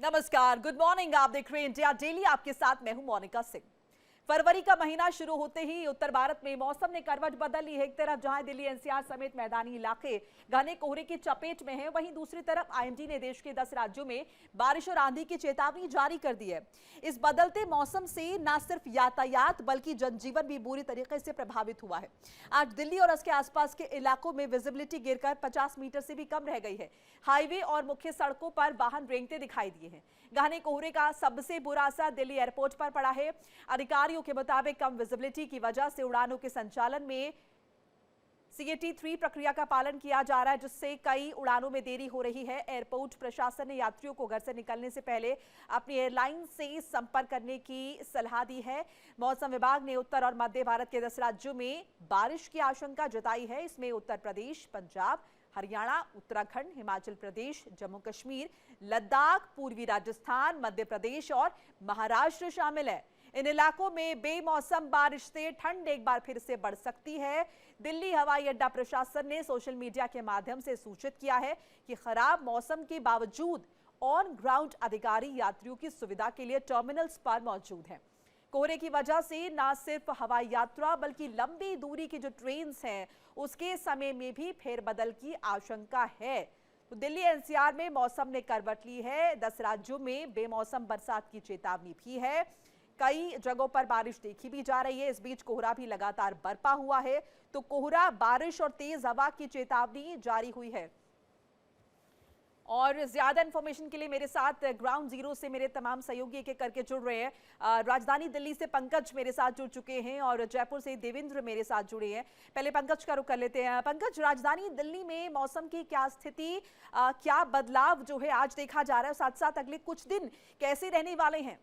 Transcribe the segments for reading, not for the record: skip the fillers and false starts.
नमस्कार, good morning. आप देख रहे हैं इंडिया डेली। आपके साथ मैं हूं मोनिका सिंह। फरवरी का महीना शुरू होते ही उत्तर भारत में मौसम ने करवट बदल ली है। एक तरफ जहां दिल्ली एनसीआर समेत मैदानी इलाके घने कोहरे की चपेट में हैं, वहीं दूसरी तरफ आईएमडी ने देश के 10 राज्यों में बारिश और आंधी की चेतावनी जारी कर दी है। इस बदलते मौसम से न सिर्फ यातायात बल्कि जनजीवन भी बुरी तरीके से प्रभावित हुआ है। आज दिल्ली और उसके आसपास के इलाकों में विजिबिलिटी गिरकर 50 मीटर से भी कम रह गई है। हाईवे और मुख्य सड़कों पर वाहन रेंगते दिखाई दिए हैं। घने कोहरे का सबसे बुरा असर दिल्ली एयरपोर्ट पर पड़ा है। अधिकारियों के मुताबिक कम विजिबिलिटी की वजह से उड़ानों के संचालन में CAT3 प्रक्रिया का पालन किया जा रहा है, जिससे कई उड़ानों में देरी हो रही है। एयरपोर्ट प्रशासन ने यात्रियों को घर से निकलने से पहले अपनी एयरलाइन से संपर्क करने की सलाह दी है। मौसम विभाग ने उत्तर और मध्य भारत के 10 राज्यों में बारिश की आशंका जताई है। इसमें उत्तर प्रदेश, पंजाब, हरियाणा, उत्तराखंड, हिमाचल प्रदेश, जम्मू कश्मीर, लद्दाख, पूर्वी राजस्थान, मध्य प्रदेश और महाराष्ट्र शामिल है। इन इलाकों में बेमौसम बारिश से ठंड एक बार फिर से बढ़ सकती है। दिल्ली हवाई अड्डा प्रशासन ने सोशल मीडिया के माध्यम से सूचित किया है कि खराब मौसम के बावजूद ऑन ग्राउंड अधिकारी यात्रियों की सुविधा के लिए टर्मिनल्स पर मौजूद हैं। कोहरे की वजह से न सिर्फ हवाई यात्रा बल्कि लंबी दूरी की जो ट्रेन्स हैं उसके समय में भी फेरबदल की आशंका है। तो दिल्ली एनसीआर में मौसम ने करवट ली है। 10 राज्यों में बेमौसम बरसात की चेतावनी भी है। कई जगहों पर बारिश देखी भी जा रही है। इस बीच कोहरा भी लगातार बरपा हुआ है। तो कोहरा, बारिश और तेज हवा की चेतावनी जारी हुई है। और ज्यादा इंफॉर्मेशन के लिए मेरे साथ ग्राउंड जीरो से मेरे तमाम सहयोगी एक एक करके जुड़ रहे हैं। राजधानी दिल्ली से पंकज मेरे साथ जुड़ चुके हैं और जयपुर से देवेंद्र मेरे साथ जुड़े हैं। पहले पंकज का रुख कर लेते हैं। पंकज, राजधानी दिल्ली में मौसम की क्या स्थिति, क्या बदलाव जो है आज देखा जा रहा है, साथ साथ अगले कुछ दिन कैसे रहने वाले हैं?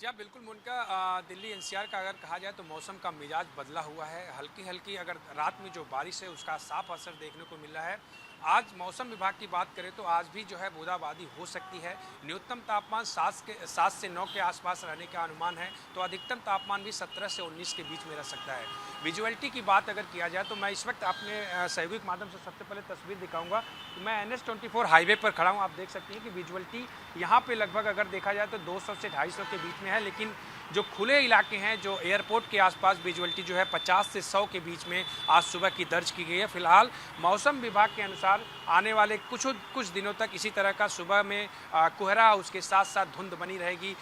जी हाँ, बिल्कुल मुनका, दिल्ली एनसीआर का अगर कहा जाए तो मौसम का मिजाज बदला हुआ है। हल्की हल्की अगर रात में जो बारिश है उसका साफ असर देखने को मिल रहा है। आज मौसम विभाग की बात करें तो आज भी जो है बूंदाबांदी हो सकती है। न्यूनतम तापमान 7 से 9 के आसपास रहने का अनुमान है, तो अधिकतम तापमान भी 17 से 19 के बीच में रह सकता है। विजुअलिटी की बात अगर किया जाए तो मैं इस वक्त अपने सहयोगी के माध्यम से सबसे पहले तस्वीर दिखाऊंगा। तो मैं NH-24 हाईवे पर खड़ा हूँ। आप देख सकते हैं कि विजुअलिटी यहाँ पे लगभग अगर देखा जाए तो 200 से 250 के बीच में है, लेकिन जो खुले इलाके हैं, जो एयरपोर्ट के आसपास, विजुअलिटी जो है 50 से 100 के बीच में आज सुबह की दर्ज की गई है। फिलहाल मौसम विभाग के अनुसार आने वाले कुछ दिनों तक इसी तरह का सुबह में कोहरा, उसके साथ साथ धुंध बनी रहेगी।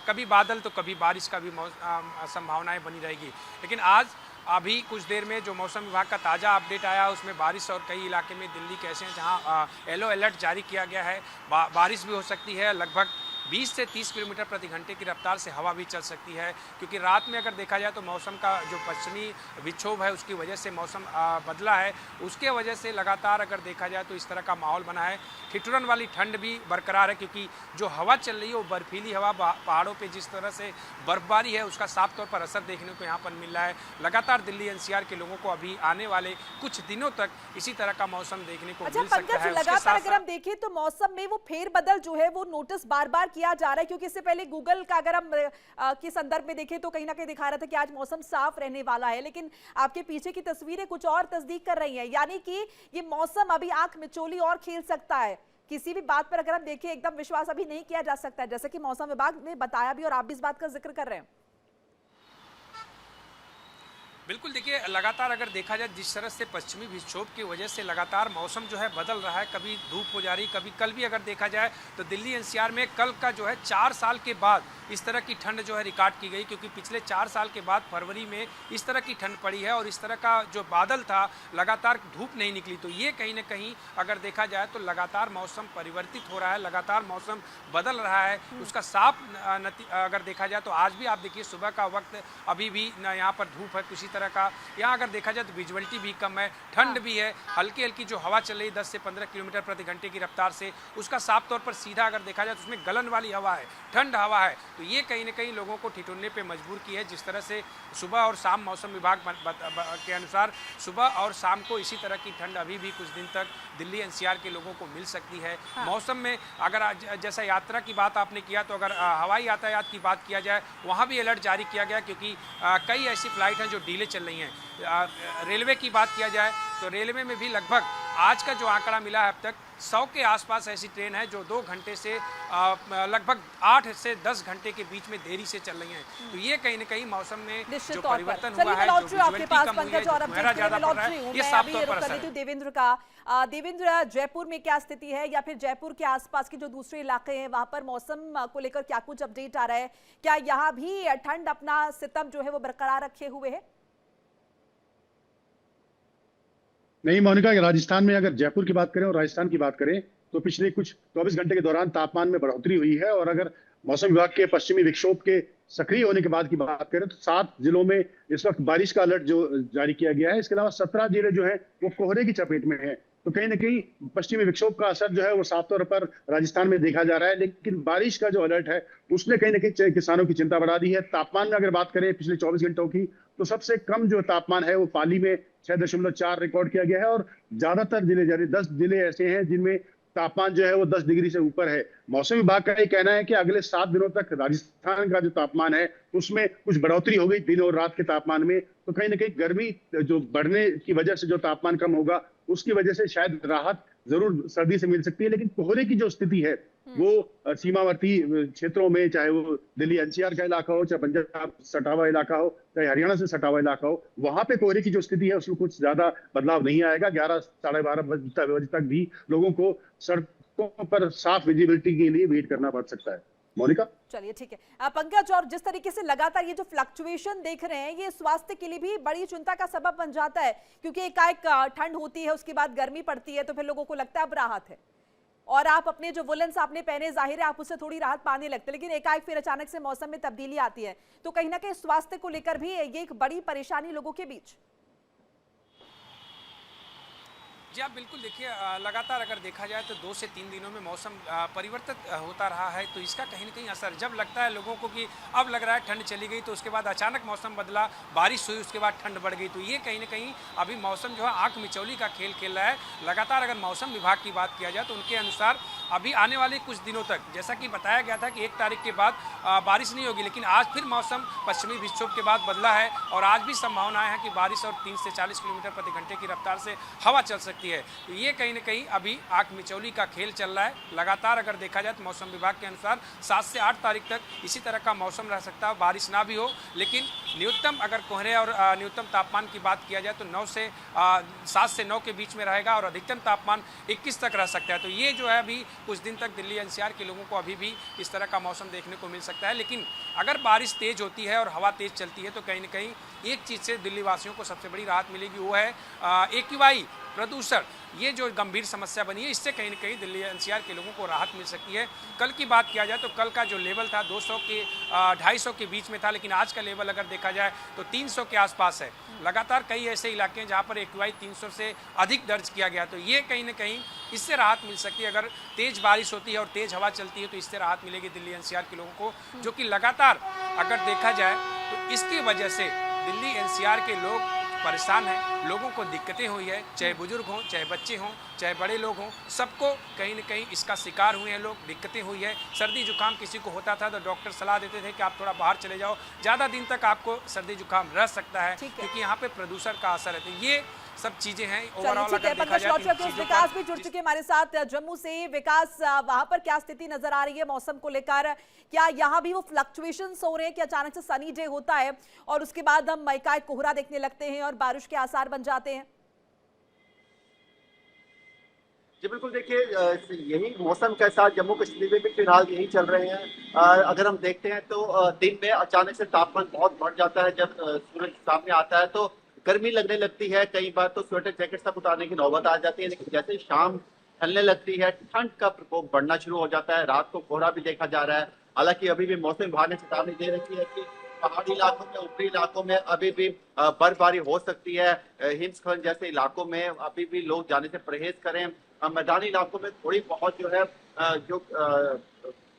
कभी बादल तो कभी बारिश का भी संभावनाएं बनी रहेगी। लेकिन आज अभी कुछ देर में जो मौसम विभाग का ताज़ा अपडेट आया उसमें बारिश और कई इलाके में दिल्ली के ऐसे हैं जहां येलो अलर्ट जारी किया गया है। बारिश भी हो सकती है। लगभग 20 से 30 किलोमीटर प्रति घंटे की रफ्तार से हवा भी चल सकती है, क्योंकि रात में अगर देखा जाए तो मौसम का जो पश्चिमी विक्षोभ है उसकी वजह से मौसम बदला है। उसके वजह से लगातार अगर देखा जाए तो इस तरह का माहौल बना है। ठिठुरन वाली ठंड भी बरकरार है, क्योंकि जो हवा चल रही है वो बर्फीली हवा, पहाड़ों पर जिस तरह से बर्फबारी है उसका साफ तौर पर असर देखने को यहाँ पर मिल रहा है। लगातार दिल्ली एनसीआर के लोगों को अभी आने वाले कुछ दिनों तक इसी तरह का मौसम देखने को मिल सकता है। लगातार अगर हम देखें तो मौसम में वो फेरबदल जो है वो नोटिस बार बार किया जा रहा है, क्योंकि इससे पहले गूगल का अगर हम के संदर्भ में देखें तो कहीं ना कहीं दिखा रहा था कि आज मौसम साफ रहने वाला है, लेकिन आपके पीछे की तस्वीरें कुछ और तस्दीक कर रही हैं। यानी कि ये मौसम अभी आंख मिचोली और खेल सकता है। किसी भी बात पर अगर हम देखें एकदम विश्वास अभी नहीं किया जा सकता है, जैसा कि मौसम विभाग ने बताया भी और आप भी इस बात का जिक्र कर रहे हैं। बिल्कुल, देखिए लगातार अगर देखा जाए जिस तरह से पश्चिमी विक्षोभ की वजह से लगातार मौसम जो है बदल रहा है, कभी धूप हो जा रही, कभी कल भी अगर देखा जाए तो दिल्ली एनसीआर में कल का जो है 4 साल के बाद इस तरह की ठंड जो है रिकॉर्ड की गई, क्योंकि पिछले 4 साल के बाद फरवरी में इस तरह की ठंड पड़ी है और इस तरह का जो बादल था, लगातार धूप नहीं निकली। तो ये कहीं ना कहीं अगर देखा जाए तो लगातार मौसम परिवर्तित हो रहा है, लगातार मौसम बदल रहा है। उसका साफ अगर देखा जाए तो आज भी आप देखिए सुबह का वक्त अभी भी यहाँ पर धूप है किसी तरह का। यहाँ अगर देखा जाए तो विजुअलिटी भी कम है, ठंड भी है, हल्की हल्की जो हवा चल रही 10 से 15 किलोमीटर प्रति घंटे की रफ्तार से, उसका साफ तौर पर सीधा अगर देखा जाए तो उसमें गलन वाली हवा है, ठंड हवा है। तो ये कहीं ना कहीं लोगों को ठिठुरने पे मजबूर की है। जिस तरह से सुबह और शाम मौसम विभाग के अनुसार सुबह और शाम को इसी तरह की ठंड अभी भी कुछ दिन तक दिल्ली एनसीआर के लोगों को मिल सकती है। मौसम में अगर जैसा यात्रा की बात आपने किया तो अगर हवाई यातायात की बात किया जाए वहाँ भी अलर्ट जारी किया गया, क्योंकि कई ऐसी फ्लाइट हैं जो डिले ट्रेनें चल रही हैं। रेलवे की बात किया जाए तो रेलवे में भी लगभग आज का जो आंकड़ा मिला है अब तक 100 के आसपास ऐसी ट्रेन है जो 2 घंटे से लगभग 8 से 10 घंटे के बीच में देरी से चल रही हैं। तो ये कहीं न कहीं मौसम में जो परिवर्तन हुआ है, जो विजुअलिटी कम हुई है, जो कोहरा ज्यादा पड़ रहा है, ये साफ तौर पर असर है। देवेंद्र का देवेंद्र, जयपुर में क्या स्थिति है या फिर जयपुर के आसपास के जो दूसरे इलाके हैं वहां पर मौसम को लेकर क्या कुछ अपडेट आ रहा है? क्या यहाँ भी ठंड अपना सितम जो है वो बरकरार रखे हुए है? नहीं मोनिका, राजस्थान में अगर जयपुर की बात करें और राजस्थान की बात करें तो पिछले कुछ 24 घंटे के दौरान तापमान में बढ़ोतरी हुई है। और अगर मौसम विभाग के पश्चिमी विक्षोभ के सक्रिय होने के बाद की बात करें तो 7 जिलों में इस वक्त बारिश का अलर्ट जो जारी किया गया है। इसके अलावा 17 जिले जो है वो कोहरे की चपेट में है। तो कहीं ना कहीं पश्चिमी विक्षोभ का असर जो है वो साफ तौर पर राजस्थान में देखा जा रहा है। लेकिन बारिश का जो अलर्ट है उसने कहीं ना कहीं किसानों की चिंता बढ़ा दी है। तापमान में अगर बात करें पिछले 24 घंटों की तो सबसे कम जो तापमान है वो पाली में 6.4 रिकॉर्ड किया गया है। और ज्यादातर जिले, यानी 10 जिले ऐसे हैं जिनमें तापमान जो है वो 10 डिग्री से ऊपर है। मौसम विभाग का ये कहना है कि अगले 7 दिनों तक राजस्थान का जो तापमान है उसमें कुछ बढ़ोतरी हो गई दिन और रात के तापमान में। तो कहीं ना कहीं गर्मी जो बढ़ने की वजह से जो तापमान कम होगा उसकी वजह से शायद राहत जरूर सर्दी से मिल सकती है। लेकिन कोहरे की जो स्थिति है वो सीमावर्ती क्षेत्रों में, चाहे वो दिल्ली एनसीआर का इलाका हो, चाहे पंजाब सटा हुआ इलाका हो, चाहे हरियाणा से सटा हुआ इलाका हो, वहां पे कोहरे की जो स्थिति है उसमें कुछ ज्यादा बदलाव नहीं आएगा। 11 साढ़े 12 बजे तक भी लोगों को सड़कों पर साफ विजिबिलिटी के लिए वेट करना पड़ सकता है। मोनिका, चलिए ठीक है। पंकज, और जिस तरीके से लगातार ये जो फ्लक्चुएशन देख रहे हैं ये स्वास्थ्य के लिए भी बड़ी चिंता का सबब बन जाता है, क्योंकि एकाएक ठंड होती है, उसके बाद गर्मी पड़ती है, तो फिर लोगों को लगता है अब राहत है और आप अपने जो वुलन्स आपने पहने, जाहिर है आप उससे थोड़ी राहत पाने लगते हैं, लेकिन एकाएक फिर अचानक से मौसम में तब्दीली आती है, तो कहीं ना कहीं स्वास्थ्य को लेकर भी ये एक बड़ी परेशानी लोगों के बीच। जी आप बिल्कुल देखिए, लगातार अगर देखा जाए तो 2 से 3 दिनों में मौसम परिवर्तित होता रहा है। तो इसका कहीं ना कहीं असर जब लगता है लोगों को कि अब लग रहा है ठंड चली गई, तो उसके बाद अचानक मौसम बदला, बारिश हुई, उसके बाद ठंड बढ़ गई। तो ये कहीं ना कहीं अभी मौसम जो है आंख मिचौली का खेल खेल रहा है। लगातार अगर मौसम विभाग की बात किया जाए तो उनके अनुसार अभी आने वाले कुछ दिनों तक, जैसा कि बताया गया था कि 1 तारीख के बाद बारिश नहीं होगी, लेकिन आज फिर मौसम पश्चिमी विक्षोभ के बाद बदला है और आज भी संभावनाएं हैं कि बारिश और 30 से 40 किलोमीटर प्रति घंटे की रफ्तार से हवा चल सकती है। तो ये कहीं ना कहीं अभी आंख मिचौली का खेल चल रहा है। लगातार अगर देखा जाए तो मौसम विभाग के अनुसार 7 से 8 तारीख तक इसी तरह का मौसम रह सकता है, बारिश ना भी हो, लेकिन न्यूनतम अगर कोहरे और न्यूनतम तापमान की बात किया जाए तो 7 से 9 के बीच में रहेगा और अधिकतम तापमान 21 तक रह सकता है। तो ये जो है अभी कुछ दिन तक दिल्ली एनसीआर के लोगों को अभी भी इस तरह का मौसम देखने को मिल सकता है। लेकिन अगर बारिश तेज होती है और हवा तेज चलती है तो कहीं ना कहीं एक चीज़ से दिल्ली वासियों को सबसे बड़ी राहत मिलेगी, वो है AQI प्रदूषण। ये जो गंभीर समस्या बनी है, इससे कहीं ना कहीं दिल्ली एनसीआर के लोगों को राहत मिल सकती है। कल की बात किया जाए तो कल का जो लेवल था 200 के 250 के बीच में था, लेकिन आज का लेवल अगर देखा जाए तो 300 के आसपास है। लगातार कई ऐसे इलाके हैं जहाँ पर AQI 300 से अधिक दर्ज किया गया। तो ये कहीं ना कहीं इससे राहत मिल सकती है। अगर तेज बारिश होती है और तेज हवा चलती है तो इससे राहत मिलेगी दिल्ली एनसीआर के लोगों को, जो कि लगातार अगर देखा जाए तो इसकी वजह से दिल्ली एनसीआर के लोग परेशान हैं, लोगों को दिक्कतें हुई है, चाहे बुजुर्ग हों, चाहे बच्चे हों, चाहे बड़े लोग हों, सबको कहीं ना कहीं इसका शिकार हुए हैं लोग, दिक्कतें हुई है। सर्दी जुकाम किसी को होता था तो डॉक्टर सलाह देते थे कि आप थोड़ा बाहर चले जाओ, ज़्यादा दिन तक आपको सर्दी जुकाम रह सकता है, क्योंकि यहाँ पे प्रदूषण का असर है। तो ये सब चीजें हैं ओवरऑल अगर देखा जाए। विकास भी जुड़ चुके हमारे साथ जम्मू से। विकास, वहां पर क्या स्थिति नजर आ रही है मौसम को लेकर? क्या यहाँ भी वो फ्लक्चुएशंस हो रहे हैं कि अचानक से सनी डे होता है और उसके बाद हम एकाएक कोहरा देखने लगते हैं और बारिश के आसार बन जाते हैं? जी बिल्कुल, देखिए यही मौसम के साथ जम्मू कश्मीर में भी फिलहाल यही चल रहे हैं। अगर हम देखते हैं तो दिन में अचानक से तापमान बहुत बढ़ जाता है। जब सूरज सामने आता है तो गर्मी लगने लगती है, कई बार तो स्वेटर जैकेट तक उतारने की नौबत आ जाती है। लेकिन जैसे ही शाम ढलने लगती है ठंड का प्रकोप बढ़ना शुरू हो जाता है। रात को कोहरा भी देखा जा रहा है। हालांकि अभी भी मौसम विभाग ने चेतावनी दे रखी है कि पहाड़ी इलाकों में, ऊपरी इलाकों में अभी भी बर्फबारी हो सकती है। हिमस्खलन जैसे इलाकों में अभी भी लोग जाने से परहेज करें। मैदानी इलाकों में थोड़ी बहुत जो है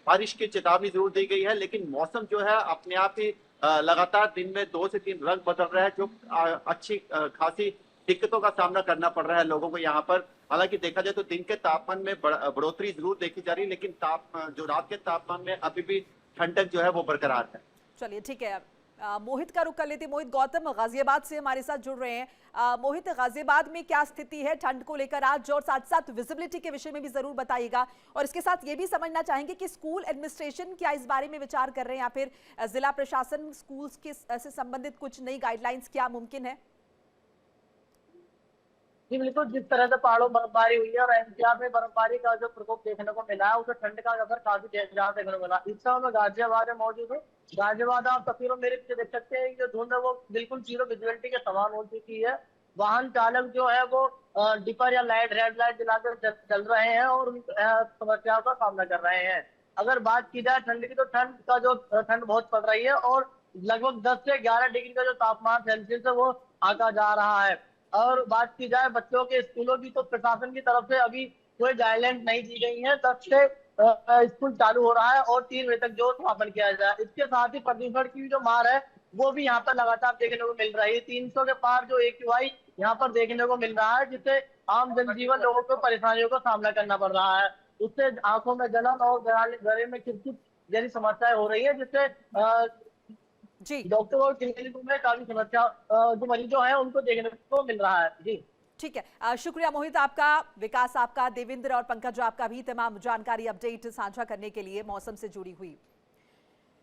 बारिश की चेतावनी जरूर दी गई है, लेकिन मौसम जो है अपने आप ही लगातार दिन में 2 से 3 रंग बदल रहा है, जो अच्छी खासी दिक्कतों का सामना करना पड़ रहा है लोगों को यहाँ पर। हालांकि देखा जाए तो दिन के तापमान में बढ़ोतरी जरूर देखी जा रही है, लेकिन जो रात के तापमान में अभी भी ठंडक जो है वो बरकरार है। चलिए ठीक है, मोहित का रुख कर लेते। मोहित, गौतम गाजियाबाद से हमारे साथ जुड़ रहे हैं। मोहित, गाजियाबाद में क्या स्थिति है ठंड को लेकर आज, और साथ साथ विजिबिलिटी के विषय में भी जरूर बताइएगा। और इसके साथ ये भी समझना चाहेंगे कि स्कूल एडमिनिस्ट्रेशन क्या इस बारे में विचार कर रहे हैं, या फिर जिला प्रशासन स्कूल के से संबंधित कुछ नई गाइडलाइंस क्या मुमकिन है? जी बिल्कुल, जिस तरह से पहाड़ों में बर्फबारी हुई है और एनसीआर में बर्फबारी का जो प्रकोप देखने को मिला है, उसे ठंड का असर काफी ज्यादा देखने को मिला। इस समय मैं गाजियाबाद में मौजूद हूँ। गाजियाबाद आप तस्वीरों में मेरे पीछे देख सकते हैं, जो धुंध है वो बिल्कुल जीरो विजिबिलिटी के समान हो चुकी है। वाहन चालक जो है वो डिपर या लाइट, रेड लाइट जलाकर चल रहे हैं और उन समस्याओं का सामना कर रहे हैं। अगर बात की जाए ठंड की, तो ठंड बहुत पड़ रही है और लगभग 10 से 11 डिग्री का जो तापमान सेल्सियस है वो आका जा रहा है। और बात की जाए बच्चों के स्कूलों की, तो प्रशासन की तरफ से अभी कोई गाइडलाइंस नहीं दी गई है। 10 से स्कूल चालू हो रहा है और 3 बजे तक जो समापन किया जाए। इसके साथ ही प्रदूषण की जो मार है वो भी यहाँ पर लगातार देखने को मिल रही है। 300 के पार जो AQI यहाँ पर देखने को मिल रहा है, जिससे आम जनजीवन लोगों को परेशानियों का सामना करना पड़ रहा है। उससे आंखों में जलन और गले में चिपचिप जैसी समस्याएं हो रही है, जिससे जी, डॉक्टर और क्लिनिकों में काफी समस्या जो मरीजों हैं उनको देखने को मिल रहा है। जी ठीक है। शुक्रिया मोहित आपका, विकास आपका, देवेंद्र और पंकज आपका भी तमाम जानकारी अपडेट साझा करने के लिए मौसम से जुड़ी हुई।